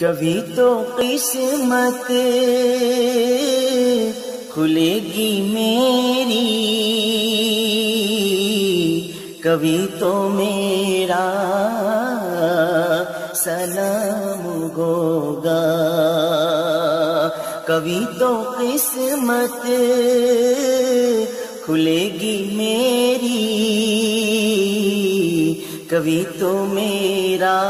کبھی تو قسمت کھلے گی میری، کبھی تو میرا سلام ہوگا، کبھی تو قسمت کھلے گی میری، کبھی تو میرا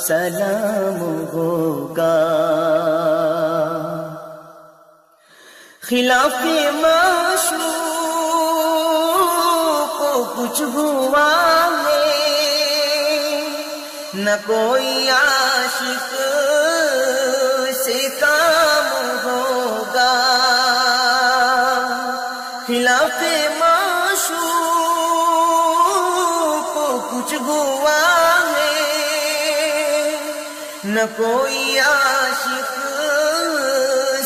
سلام ہوگا۔ خلاف معشوق کو کچھ ہوا ہے، نہ کوئی عاشق سے کام ہوگا۔ خلاف معشوق کو کچھ ہوا ہے، نہ کوئی عاشق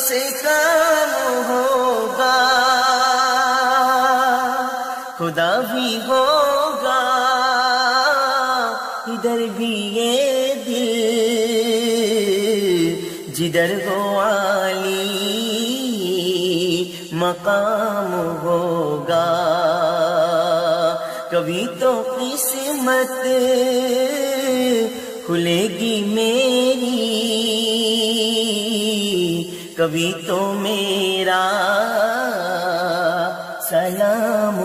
سے کام ہوگا۔ خدا بھی ہوگا ادھر بھی یہ دل، جدھر ہو عالی مقام ہوگا۔ کبھی تو قسمت کھلے گی میری، کبھی تو میرا سلام